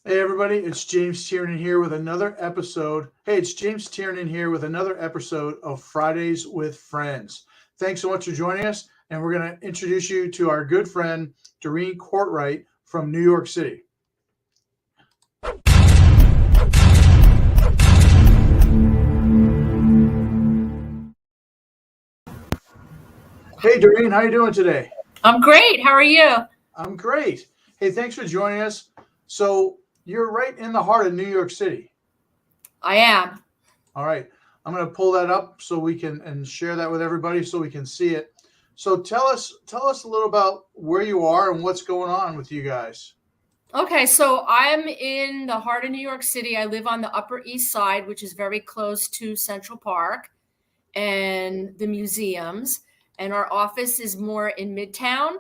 Hey everybody, it's James Tiernan here with another episode. Hey, it's James Tiernan here with another episode of Fridays with Friends. Thanks so much for joining us, and we're going to introduce you to our good friend Doreen Courtright from New York City. Hey Doreen, how you doing today? I'm great. How are you? I'm great. Hey, thanks for joining us. So you're right in the heart of New York City. I am. All right. I'm going to pull that up so we can and share that with everybody so we can see it. So tell us a little about where you are and what's going on with you guys. Okay, so I'm in the heart of New York City. I live on the Upper East Side, which is very close to Central Park and the museums. And our office is more in Midtown.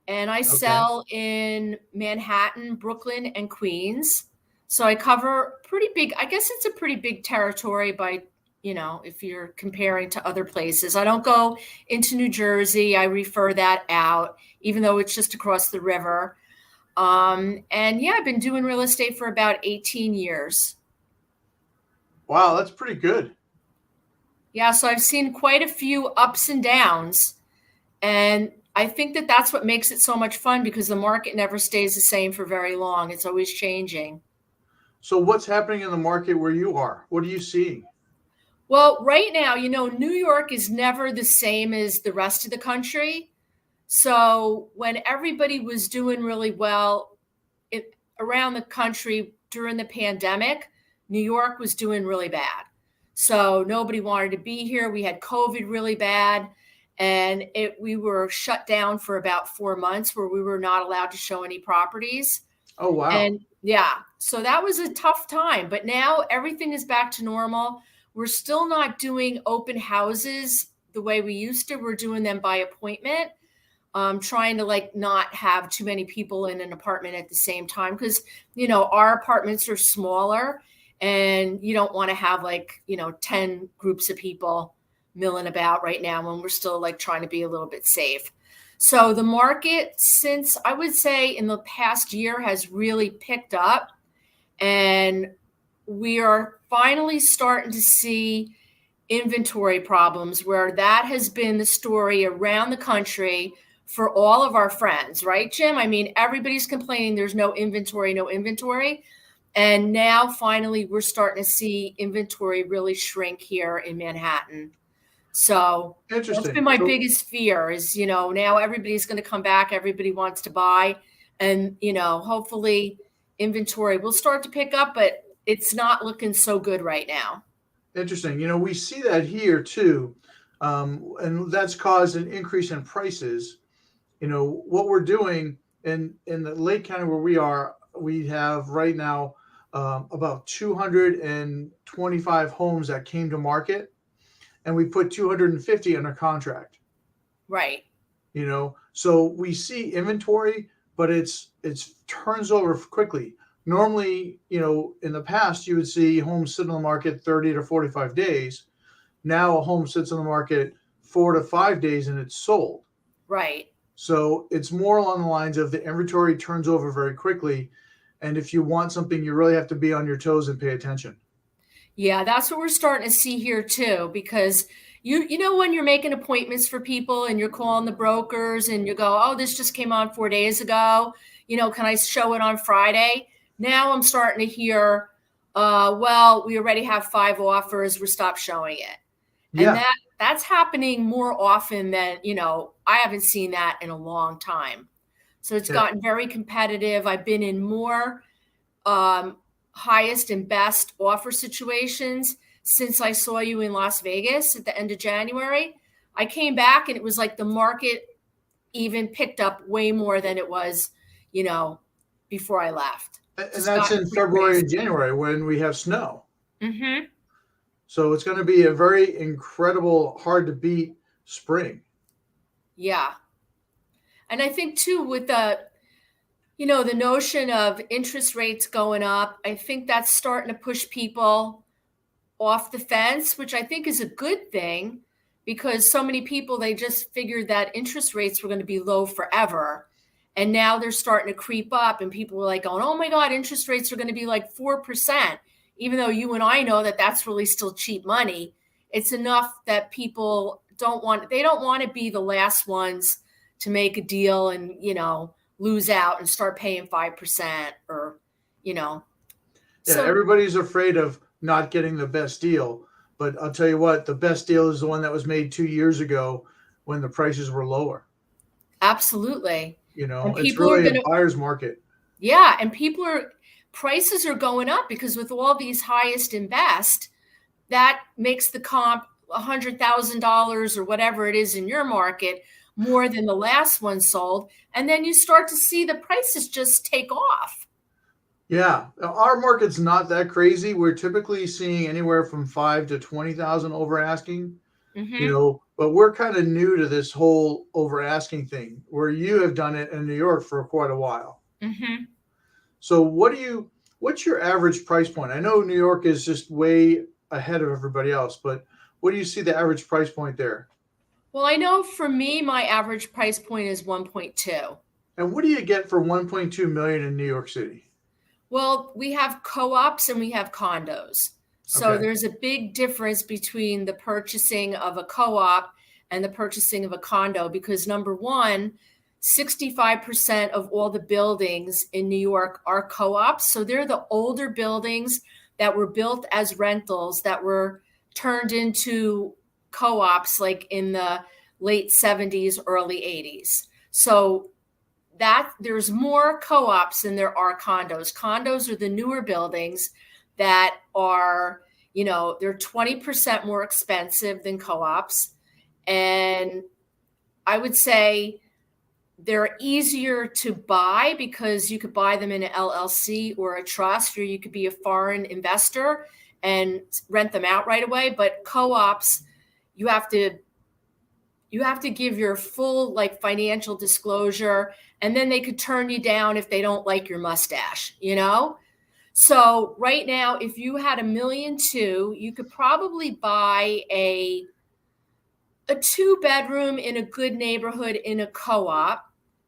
And I Okay. sell in Manhattan, Brooklyn, and Queens. So I cover pretty big, I guess it's a pretty big territory by, if you're comparing to other places. I don't go into New Jersey. I refer that out, even though it's just across the river. And yeah, I've been doing real estate for about 18 years. Wow, that's pretty good. Yeah, so I've seen quite a few ups and downs. And I think that that's what makes it so much fun because the market never stays the same for very long. It's always changing. So what's happening in the market where you are? What are you seeing? Well, right now, New York is never the same as the rest of the country. So when everybody was doing really well around the country during the pandemic, New York was doing really bad. So nobody wanted to be here. We had COVID really bad, and we were shut down for about 4 months where we were not allowed to show any properties. Oh, wow. And yeah, so that was a tough time. But now everything is back to normal. We're still not doing open houses the way we used to. We're doing them by appointment, trying to like not have too many people in an apartment at the same time because our apartments are smaller and you don't want to have 10 groups of people milling about right now when we're still like trying to be a little bit safe. So the market, since I would say in the past year, has really picked up, and we are finally starting to see inventory problems where that has been the story around the country for all of our friends, right, Jim? I mean, everybody's complaining there's no inventory, no inventory. And now finally we're starting to see inventory really shrink here in Manhattan. So that's been Interesting. my So biggest fear is, now everybody's going to come back. Everybody wants to buy. And, hopefully inventory will start to pick up, but it's not looking so good right now. interesting. We see that here too. And that's caused an increase in prices. What we're doing in the Lake County where we are, we have right now about 225 homes that came to market, and we put 250 under contract. Right. So we see inventory, but it's turns over quickly. Normally, in the past, you would see homes sit on the market 30 to 45 days. Now a home sits on the market 4 to 5 days and it's sold. Right. So it's more along the lines of the inventory turns over very quickly. And if you want something, you really have to be on your toes and pay attention. Yeah, that's what we're starting to see here too, because when you're making appointments for people and you're calling the brokers and you go, oh, this just came on 4 days ago, can I show it on Friday? Now I'm starting to hear, well, we already have 5 offers, we're stopped showing it. And Yeah. that's happening more often than, I haven't seen that in a long time. So it's Yeah. gotten very competitive. I've been in more um, highest and best offer situations since I saw you in Las Vegas at the end of January. I came back and it was like the market even picked up way more than it was, you know, before I left. And Just that's gotten in pretty February crazy. and January when we have snow. Mm-hmm. So it's going to be a very incredible, hard to beat spring. Yeah. And I think too, with the notion of interest rates going up, I think that's starting to push people off the fence, which I think is a good thing because so many people, they just figured that interest rates were going to be low forever. And now they're starting to creep up, and people are like going, oh my God, interest rates are going to be like 4%. Even though you and I know that that's really still cheap money, it's enough that people don't want to be the last ones to make a deal and, lose out and start paying 5% or, Yeah, so everybody's afraid of not getting the best deal. But I'll tell you what, the best deal is the one that was made 2 years ago when the prices were lower. absolutely. And It's people are really going a to, buyer's market. yeah. And prices are going up because with all these highest and best, that makes the comp $100,000 or whatever it is in your market more than the last one sold. And then you start to see the prices just take off. Yeah, our market's not that crazy. We're typically seeing anywhere from 5 to 20,000 over asking. Mm-hmm. But we're kind of new to this whole over asking thing, where you have done it in New York for quite a while. Mm-hmm. So what's your average price point? I know New York is just way ahead of everybody else, but what do you see the average price point there? Well, I know for me, my average price point is 1.2. And what do you get for 1.2 million in New York City? Well, we have co-ops and we have condos. So Okay. there's a big difference between the purchasing of a co-op and the purchasing of a condo because number one, 65% of all the buildings in New York are co-ops. So they're the older buildings that were built as rentals that were turned into co-ops like in the late 70s, early 80s. So that there's more co-ops than there are condos. Condos are the newer buildings that are, they're 20% more expensive than co-ops. And I would say they're easier to buy because you could buy them in an LLC or a trust, or you could be a foreign investor and rent them out right away. But co-ops, you have to give your full financial disclosure, and then they could turn you down if they don't like your mustache, So right now, if you had $1.2 million, you could probably buy a 2-bedroom in a good neighborhood in a co-op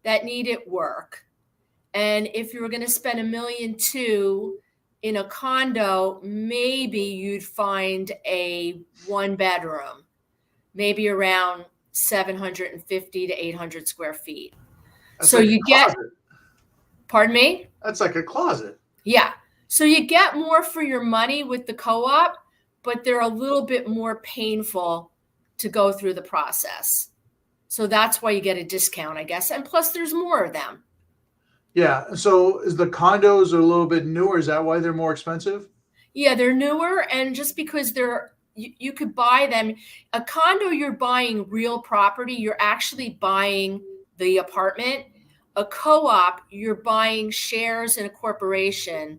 that needed work. And if you were going to spend $1.2 million in a condo, maybe you'd find a 1-bedroom, maybe around 750 to 800 square feet. That's So like a you get, closet. pardon me? That's like a closet. Yeah. So you get more for your money with the co-op, but they're a little bit more painful to go through the process. So that's why you get a discount, I guess. And plus there's more of them. Yeah. So is the condos are a little bit newer? Is that why they're more expensive? Yeah, they're newer. And just because you could buy them, a condo, you're buying real property. You're actually buying the apartment. A co-op, you're buying shares in a corporation.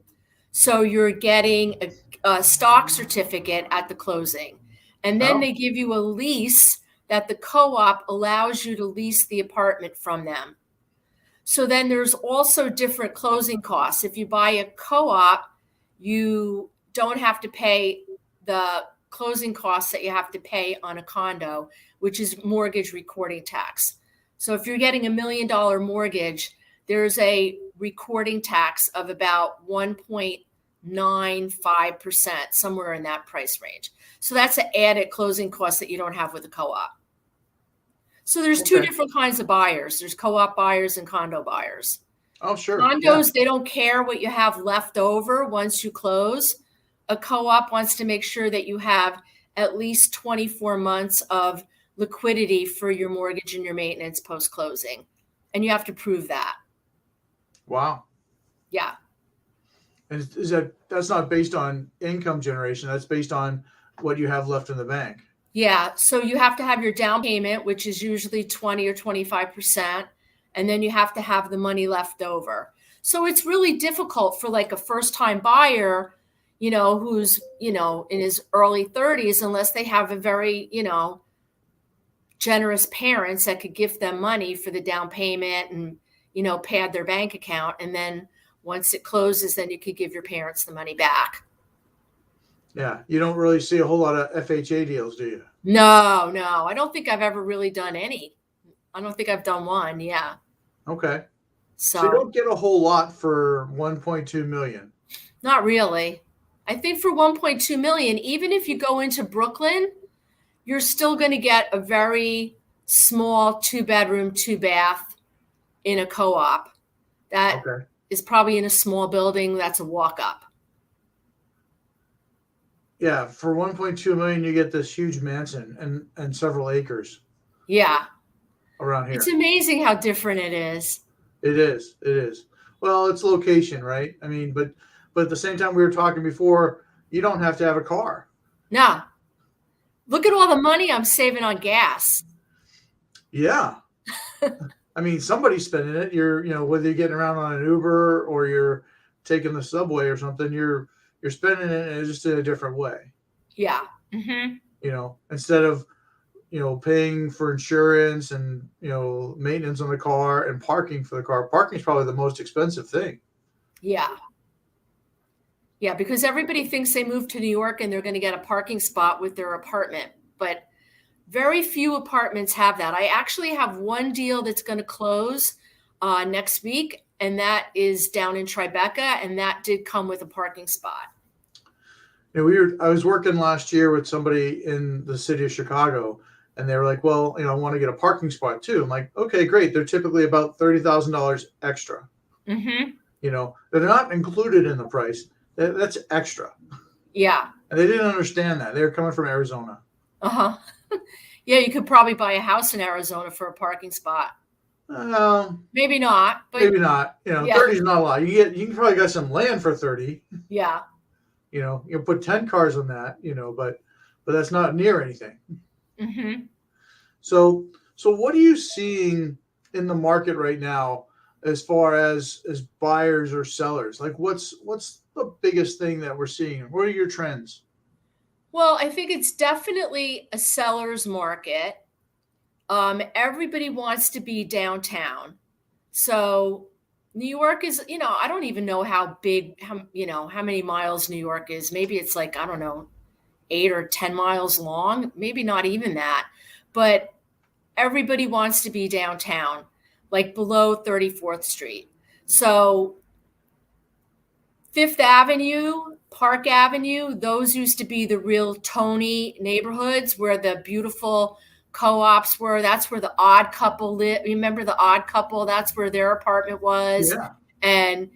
So you're getting a stock certificate at the closing. And then Oh, they give you a lease that the co-op allows you to lease the apartment from them. So then there's also different closing costs. If you buy a co-op, you don't have to pay the closing costs that you have to pay on a condo, which is mortgage recording tax. So if you're getting $1 million mortgage, there's a recording tax of about 1.95%, somewhere in that price range. So that's an added closing cost that you don't have with a co-op. So there's two okay. different kinds of buyers. There's co-op buyers and condo buyers. Oh, sure. Condos, Yeah. they don't care what you have left over once you close. A co-op wants to make sure that you have at least 24 months of liquidity for your mortgage and your maintenance post-closing. And you have to prove that. Wow. Yeah. And that's not based on income generation. That's based on what you have left in the bank. Yeah. So you have to have your down payment, which is usually 20 or 25%. And then you have to have the money left over. So it's really difficult for a first-time buyer, who's, in his early 30s, unless they have a very, generous parents that could give them money for the down payment and, pad their bank account. And then once it closes, then you could give your parents the money back. Yeah. You don't really see a whole lot of FHA deals, do you? No. I don't think I've ever really done any. I don't think I've done one. Yeah. Okay. So you So don't get a whole lot for 1.2 million. not really. I think for 1.2 million, even if you go into Brooklyn, you're still going to get a very small 2-bedroom, 2-bath in a co-op. That Okay. is probably in a small building. That's a walk up. Yeah, for 1.2 million, you get this huge mansion and several acres Yeah. around It's here. amazing how different it is. It is. It is. Well, it's location, right? I mean, but at the same time, we were talking before, you don't have to have a car. Now, look at all the money I'm saving on gas. Yeah. I mean, somebody's spending it. Whether you're getting around on an Uber or you're taking the subway or something, you're spending it just in a different way. Yeah. Mm-hmm. Instead of paying for insurance and maintenance on the car and parking for the car. Parking is probably the most expensive thing. Yeah. Yeah, because everybody thinks they moved to New York and they're going to get a parking spot with their apartment, but very few apartments have that. I actually have one deal that's going to close next week, and that is down in Tribeca, and that did come with a parking spot. I was working last year with somebody in the city of Chicago, and they were like, "Well, I want to get a parking spot too." I'm like, "Okay, great. They're typically about $30,000 extra. Mm-hmm. They're not included in the price. That's extra." Yeah. And they didn't understand that. They were coming from Arizona. Uh-huh. Yeah, you could probably buy a house in Arizona for a parking spot. Maybe not, but Maybe not. yeah. 30 is not a lot. You can probably get some land for 30. Yeah. You'll put 10 cars on that, but that's not near anything. Mm-hmm. So what are you seeing in the market right now as far as buyers or sellers? Like what's the biggest thing that we're seeing? What are your trends? Well, I think it's definitely a seller's market. Everybody wants to be downtown. So New York is, I don't even know how big, how many miles New York is. Maybe it's like, I don't know, 8 or 10 miles long, maybe not even that. But everybody wants to be downtown, like below 34th Street. So Fifth Avenue, Park Avenue, those used to be the real Tony neighborhoods where the beautiful co-ops were. That's where the Odd Couple lived. Remember the Odd Couple? That's where their apartment was. Yeah. And,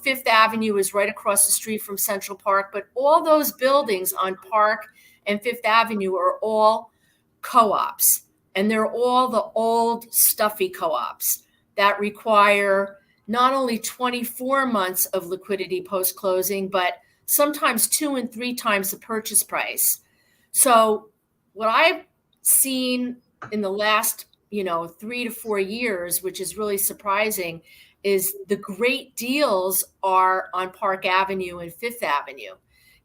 Fifth Avenue is right across the street from Central Park. But all those buildings on Park and Fifth Avenue are all co-ops. And they're all the old, stuffy co-ops that require not only 24 months of liquidity post-closing, but sometimes 2 and 3 times the purchase price. So what I've seen in the last, 3 to 4 years, which is really surprising, is the great deals are on Park Avenue and Fifth Avenue,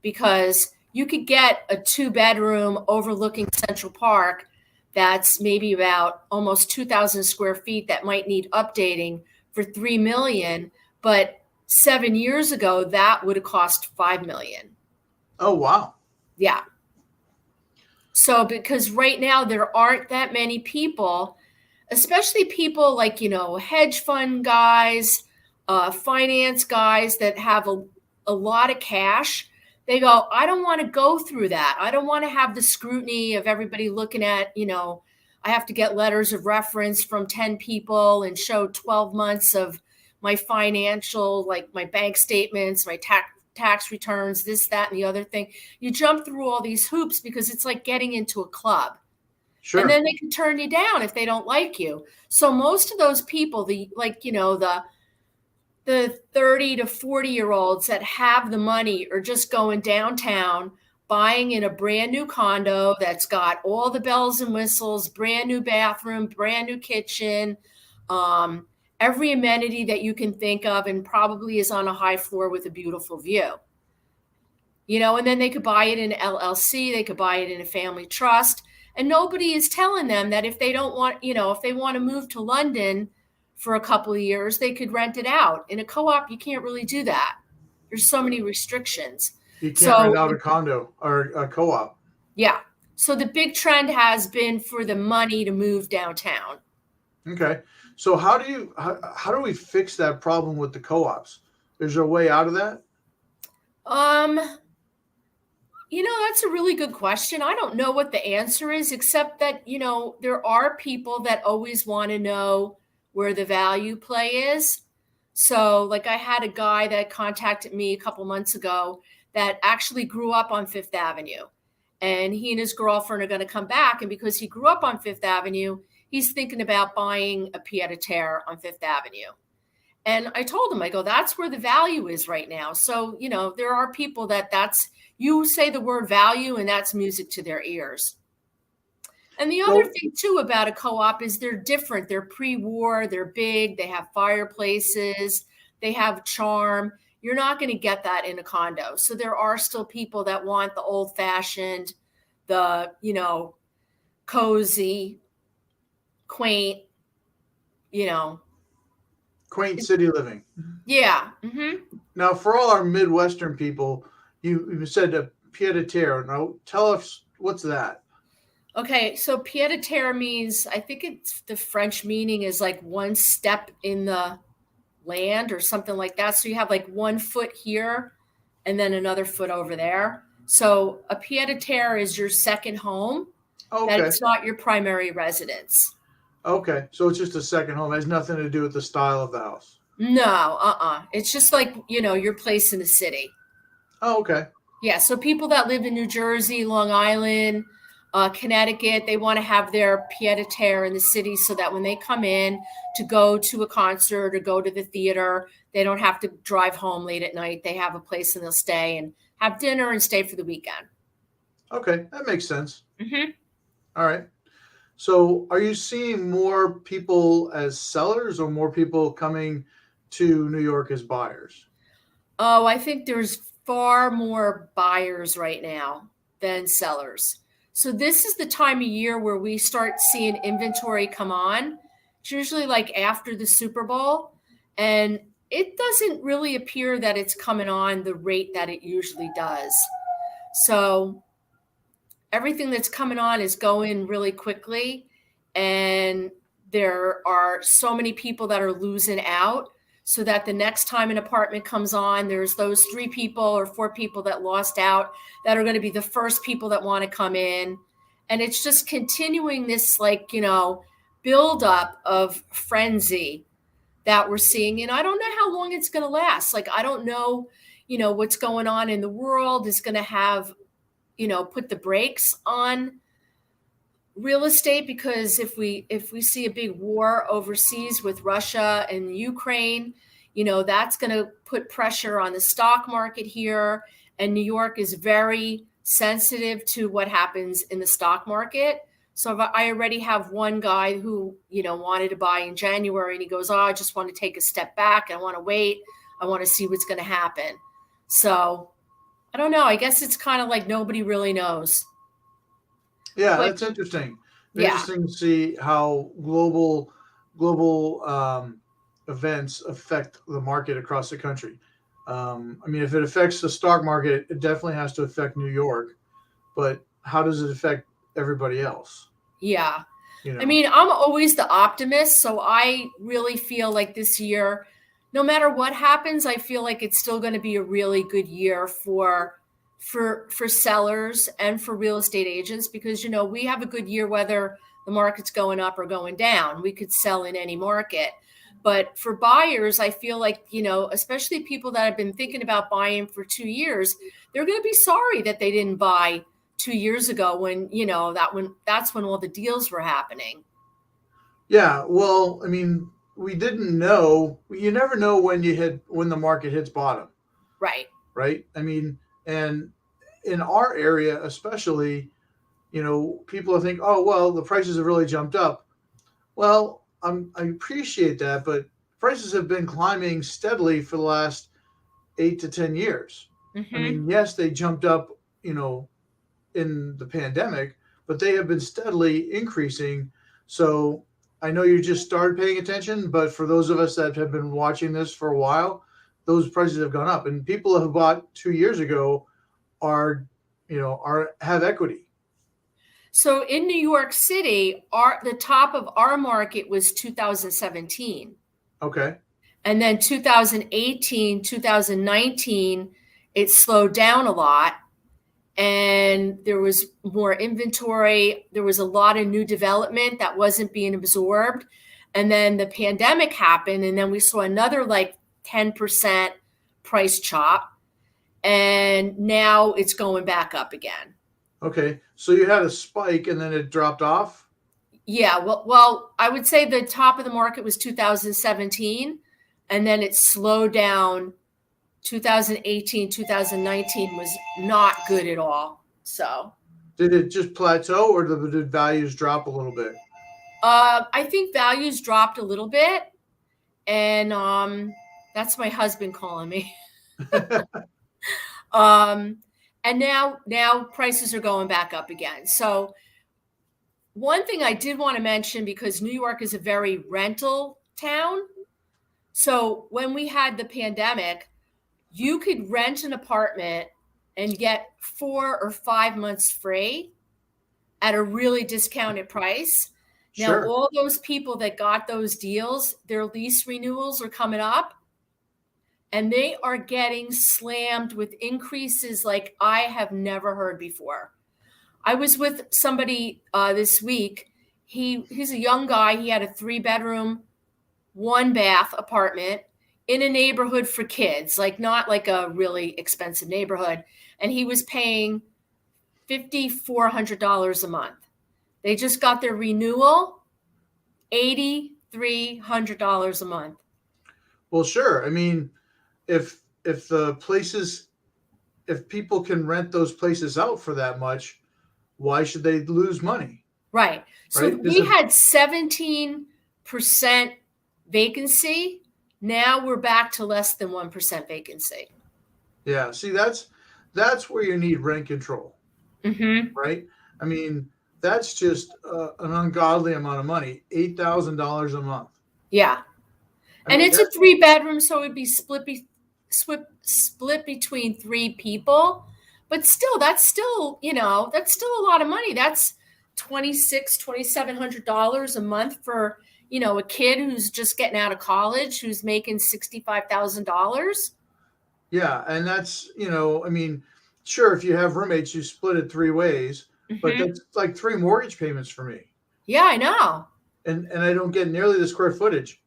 because you could get a 2-bedroom overlooking Central Park that's maybe about almost 2,000 square feet that might need updating for $3 million, but 7 years ago that would have cost $5 million. Oh, wow. Yeah. So because right now there aren't that many people, especially people like, hedge fund guys, finance guys that have a lot of cash. They go, I don't want to go through that. I don't want to have the scrutiny of everybody looking at, I have to get letters of reference from 10 people and show 12 months of my financial, like my bank statements, my tax returns, this, that, and the other thing. You jump through all these hoops because it's like getting into a club. Sure. And then they can turn you down if they don't like you. So most of those people, the 30 to 40-year-olds that have the money are just going downtown, buying in a brand new condo that's got all the bells and whistles, brand new bathroom, brand new kitchen, every amenity that you can think of, and probably is on a high floor with a beautiful view. And then they could buy it in an LLC, they could buy it in a family trust, and nobody is telling them that if they don't want, if they want to move to London for a couple of years, they could rent it out. In a co-op, you can't really do that. There's so many restrictions. You can't rent out a condo or a co-op. Yeah. So the big trend has been for the money to move downtown. Okay. So how do we fix that problem with the co-ops? Is there a way out of that? Um, that's a really good question. I don't know what the answer is, except that, there are people that always want to know where the value play is. So, like, I had a guy that contacted me a couple months ago that actually grew up on Fifth Avenue. And he and his girlfriend are going to come back. And because he grew up on Fifth Avenue, he's thinking about buying a pied a terre on Fifth Avenue. And I told him, I go, that's where the value is right now. So, there are people you say the word value and that's music to their ears. And the other So thing too about a co-op is they're different. They're pre-war, they're big, they have fireplaces, they have charm. You're not going to get that in a condo. So there are still people that want the old fashioned, the, cozy, quaint, you know. quaint city living. Yeah. Mm-hmm. Now, for all our Midwestern people, you said a pied a terre. Now, tell us what's that? Okay, so pied a terre means, I think it's the French meaning is like one step in the land or something like that. So you have like 1 foot here and then another foot over there. So a pied a terre is your second home, that Okay. it's not your primary residence. Okay. So it's just a second home. It has nothing to do with the style of the house. No, It's just like, your place in the city. Oh, okay. Yeah, so people that live in New Jersey, Long Island, Connecticut, they want to have their pied a terre in the city so that when they come in to go to a concert or go to the theater, they don't have to drive home late at night. They have a place and they'll stay and have dinner and stay for the weekend. Okay. That makes sense. Mm-hmm. All right. So are you seeing more people as sellers or more people coming to New York as buyers? Oh, I think there's far more buyers right now than sellers. So this is the time of year where we start seeing inventory come on. It's usually like after the Super Bowl, and it doesn't really appear that it's coming on the rate that it usually does. So everything that's coming on is going really quickly, and there are so many people that are losing out, so that the next time an apartment comes on, there's those 3 people or 4 people that lost out that are going to be the first people that want to come in. And it's just continuing this, like, buildup of frenzy that we're seeing. And I don't know how long it's going to last. Like, I don't know, what's going on in the world is going to have, put the brakes on real estate, because if we see a big war overseas with Russia and Ukraine, that's going to put pressure on the stock market here. And New York is very sensitive to what happens in the stock market. So I already have one guy who, wanted to buy in January, and he goes, "Oh, I just want to take a step back. I want to wait. I want to see what's going to happen." So I don't know. I guess it's kind of like nobody really knows. Yeah, But that's interesting. yeah. Interesting to see how global events affect the market across the country. I mean, if it affects the stock market, it definitely has to affect New York. But how does it affect everybody else? Yeah. You I know? mean, I'm always the optimist. So I really feel like this year, no matter what happens, I feel like it's still going to be a really good year for sellers and for real estate agents, because, we have a good year whether the market's going up or going down. We could sell in any market. But for buyers, I feel like, especially people that have been thinking about buying for 2 years, they're going to be sorry that they didn't buy 2 years ago when, that's when all the deals were happening. Yeah. Well, I mean, we didn't know. You never know when the market hits bottom, Right. right? I mean, and in our area, especially, people think, oh, well, the prices have really jumped up. Well, I appreciate that, but prices have been climbing steadily for the last 8 to 10 years. I Hmm. mean, yes, they jumped up, you know, in the pandemic, but they have been steadily increasing. So I know you just started paying attention, but for those of us that have been watching this for a while, those prices have gone up, and people who bought 2 years ago are, have equity. So in New York City, the top of our market was 2017. Okay. And then 2018, 2019, it slowed down a lot. And there was more inventory. There was a lot of new development that wasn't being absorbed. And then the pandemic happened. And then we saw another like 10% price chop. And now it's going back up again. Okay. So you had a spike and then it dropped off? Yeah. Well, I would say the top of the market was 2017. And then it slowed down. 2018, 2019 was not good at all. So Did it just plateau or did values drop a little bit? I think values dropped a little bit, and that's my husband calling me. And now prices are going back up again. So one thing I did want to mention, because New York is a very rental town. So when we had the pandemic, you could rent an apartment and get 4 or 5 months free at a really discounted price. Now, Sure. all those people that got those deals, their lease renewals are coming up and they are getting slammed with increases like I have never heard before. I was with somebody this week. He's a young guy. He had a 3-bedroom, 1-bath apartment in a neighborhood for kids, like not like a really expensive neighborhood. And he was paying $5,400 a month. They just got their renewal, $8,300 a month. Well, sure. I mean, if people can rent those places out for that much, why should they lose money? Right. So Right? we had 17% vacancy. Now we're back to less than 1% vacancy. Yeah. See, that's where you need rent control, Mm-hmm. right? I mean, that's just an ungodly amount of money, $8,000 a month. Yeah. I And mean, it's a 3-bedroom, so it'd be split between 3 people. But still, that's still a lot of money. That's $2,700 a month for, a kid who's just getting out of college, who's making $65,000. yeah, and that's, I mean, sure, if you have roommates, you split it 3 ways, but Mm-hmm. that's like 3 mortgage payments for me. Yeah, I know. And I don't get nearly the square footage.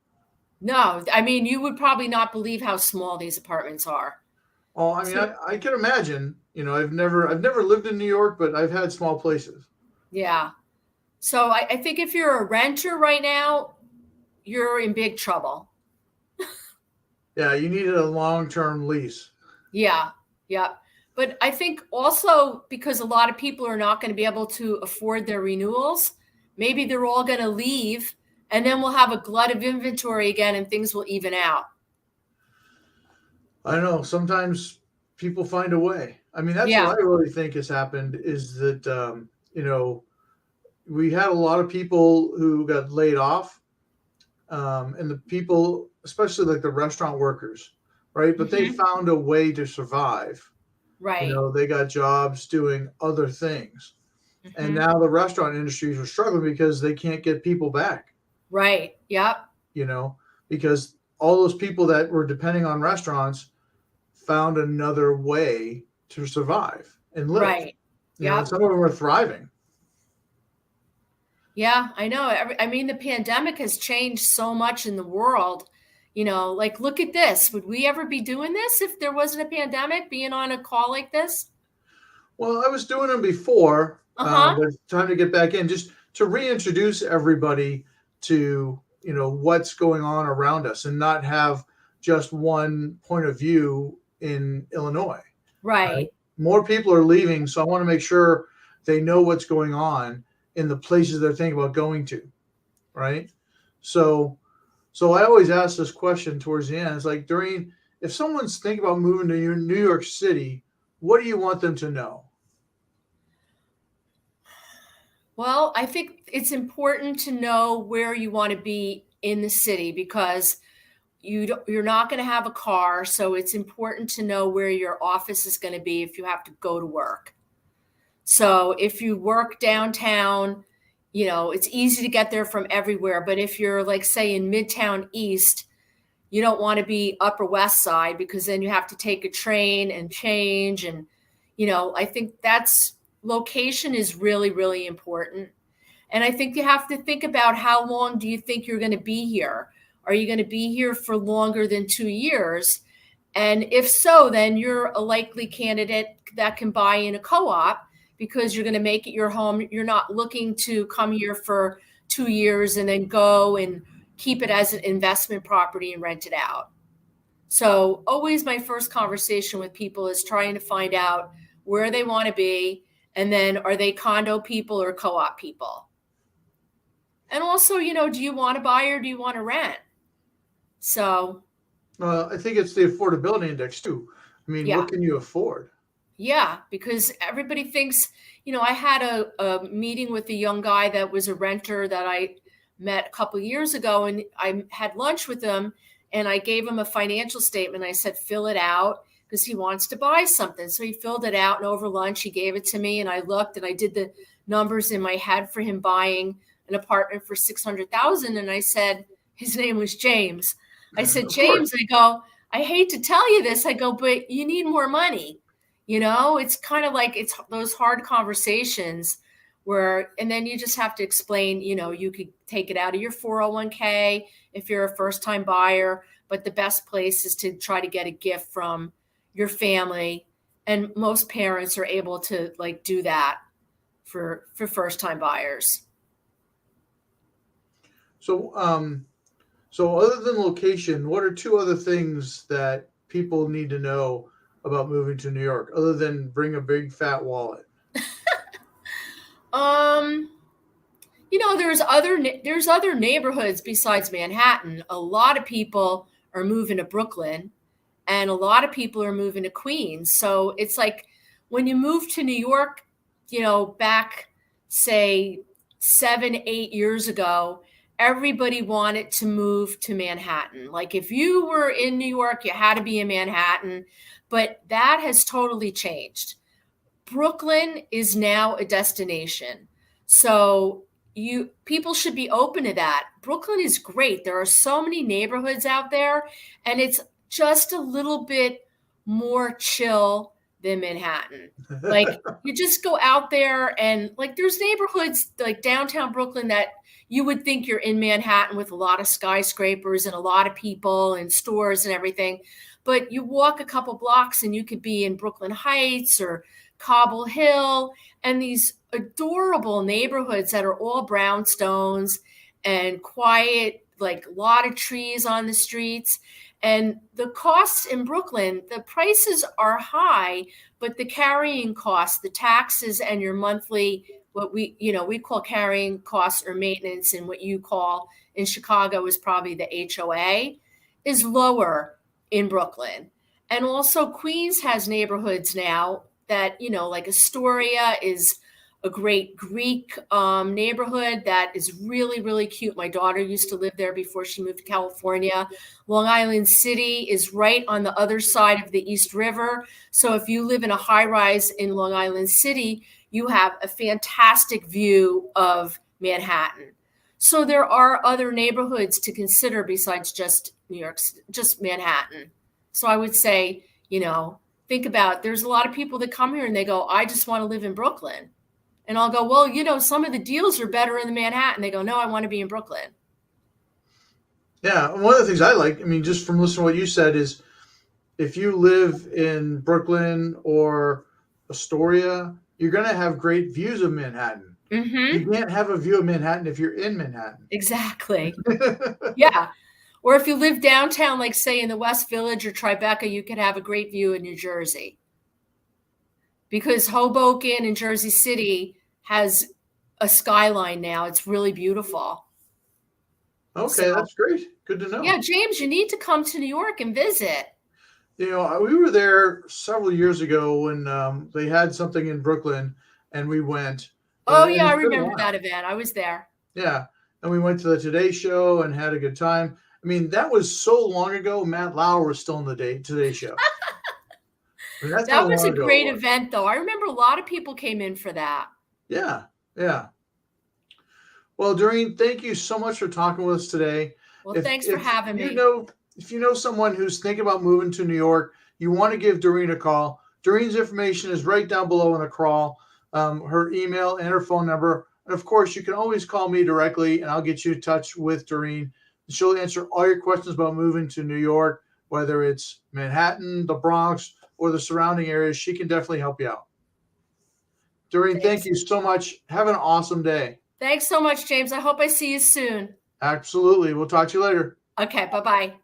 No, I mean, you would probably not believe how small these apartments are. Oh, I mean, So, I can imagine, I've never lived in New York, but I've had small places. yeah. So I think if you're a renter right now, you're in big trouble. Yeah, you needed a long-term lease. Yeah, yeah. But I think also because a lot of people are not going to be able to afford their renewals, maybe they're all going to leave and then we'll have a glut of inventory again and things will even out. I know sometimes people find a way. I mean, that's Yeah. what I really think has happened is that, we had a lot of people who got laid off, and the people, especially like the restaurant workers, right? But they Hmm. found a way to survive. Right. They got jobs doing other things. And Hmm. now the restaurant industries are struggling because they can't get people back, Right. Yep. you know, because all those people that were depending on restaurants found another way to survive and live, Right. and Yep. some of them are thriving. Yeah, I know. I mean, the pandemic has changed so much in the world. Like look at this. Would we ever be doing this if there wasn't a pandemic, being on a call like this? Well, I was doing them before, Uh-huh. but it's time to get back in just to reintroduce everybody to, what's going on around us and not have just one point of view in Illinois. Right? Right. More people are leaving, so I want to make sure they know what's going on in the places they're thinking about going to, right? So, so I always ask this question towards the end. It's like, Doreen, if someone's thinking about moving to New York City, what do you want them to know? Well, I think it's important to know where you want to be in the city because you're not going to have a car, so it's important to know where your office is going to be if you have to go to work. So if you work downtown, it's easy to get there from everywhere. But if you're like, say, in Midtown East, you don't want to be Upper West Side because then you have to take a train and change. And, I think that's location is really, really important. And I think you have to think about how long do you think you're going to be here? Are you going to be here for longer than 2 years? And if so, then you're a likely candidate that can buy in a co-op because you're going to make it your home. You're not looking to come here for 2 years and then go and keep it as an investment property and rent it out. So always my first conversation with people is trying to find out where they want to be. And then are they condo people or co-op people? And also, do you want to buy or do you want to rent? So, I think it's the affordability index too. I mean, yeah. what can you afford? Yeah, because everybody thinks, I had a meeting with a young guy that was a renter that I met a couple of years ago, and I had lunch with him and I gave him a financial statement. I said, fill it out because he wants to buy something. So he filled it out, and over lunch, he gave it to me, and I looked and I did the numbers in my head for him buying an apartment for $600,000. And I said, his name was James. I said, Of James, course. I go, I hate to tell you this. I go, but you need more money. It's kind of like it's those hard conversations where, and then you just have to explain, you could take it out of your 401k if you're a first time buyer, but the best place is to try to get a gift from your family. And most parents are able to like do that for first time buyers. So other than location, what are two other things that people need to know about moving to New York, other than bring a big fat wallet? There's other neighborhoods besides Manhattan. A lot of people are moving to Brooklyn, and a lot of people are moving to Queens. So it's like when you move to New York, back say 7-8 years ago, everybody wanted to move to Manhattan. Like if you were in New York, you had to be in Manhattan, but that has totally changed. Brooklyn is now a destination. So people should be open to that. Brooklyn is great. There are so many neighborhoods out there, and it's just a little bit more chill than Manhattan. Like you just go out there and like there's neighborhoods like downtown Brooklyn that you would think you're in Manhattan with a lot of skyscrapers and a lot of people and stores and everything. But you walk a couple blocks and you could be in Brooklyn Heights or Cobble Hill, and these adorable neighborhoods that are all brownstones and quiet, like a lot of trees on the streets. And the costs in Brooklyn, the prices are high, but the carrying costs, the taxes and your monthly, what we call carrying costs or maintenance, and what you call in Chicago is probably the HOA, is lower in Brooklyn. And also Queens has neighborhoods now that, like Astoria is a great Greek neighborhood that is really, really cute. My daughter used to live there before she moved to California. Long Island City is right on the other side of the East River. So if you live in a high rise in Long Island City, you have a fantastic view of Manhattan. So there are other neighborhoods to consider besides just New York, just Manhattan. So I would say, think about, there's a lot of people that come here and they go, I just want to live in Brooklyn. And I'll go, well, some of the deals are better in the Manhattan. They go, no, I want to be in Brooklyn. Yeah, one of the things I like, I mean, just from listening to what you said, is if you live in Brooklyn or Astoria, you're going to have great views of Manhattan. Mm-hmm. You can't have a view of Manhattan if you're in Manhattan. Exactly. Yeah. Or if you live downtown, like say in the West Village or Tribeca, you could have a great view in New Jersey. Because Hoboken and Jersey City has a skyline now. It's really beautiful. Okay, So, that's great. Good to know. Yeah, James, you need to come to New York and visit. We were there several years ago when they had something in Brooklyn, and we went. Oh, And yeah, I it's been a remember while. that event. I was there. Yeah, and we went to the Today Show and had a good time. I mean, that was so long ago. Matt Lauer was still in the Today Show. I mean, that's That how was long a ago it great was. event, though. I remember a lot of people came in for that. Yeah, yeah. Well, Doreen, thank you so much for talking with us today. Well, If thanks for if having you me. know if you know someone who's thinking about moving to New York, you want to give Doreen a call. Doreen's information is right down below in the crawl, her email and her phone number. And of course, you can always call me directly, and I'll get you in touch with Doreen. She'll answer all your questions about moving to New York, whether it's Manhattan, the Bronx, or the surrounding areas. She can definitely help you out. Doreen, thank Thanks. you so much. Have an awesome day. Thanks so much, James. I hope I see you soon. Absolutely. We'll talk to you later. Okay, bye-bye.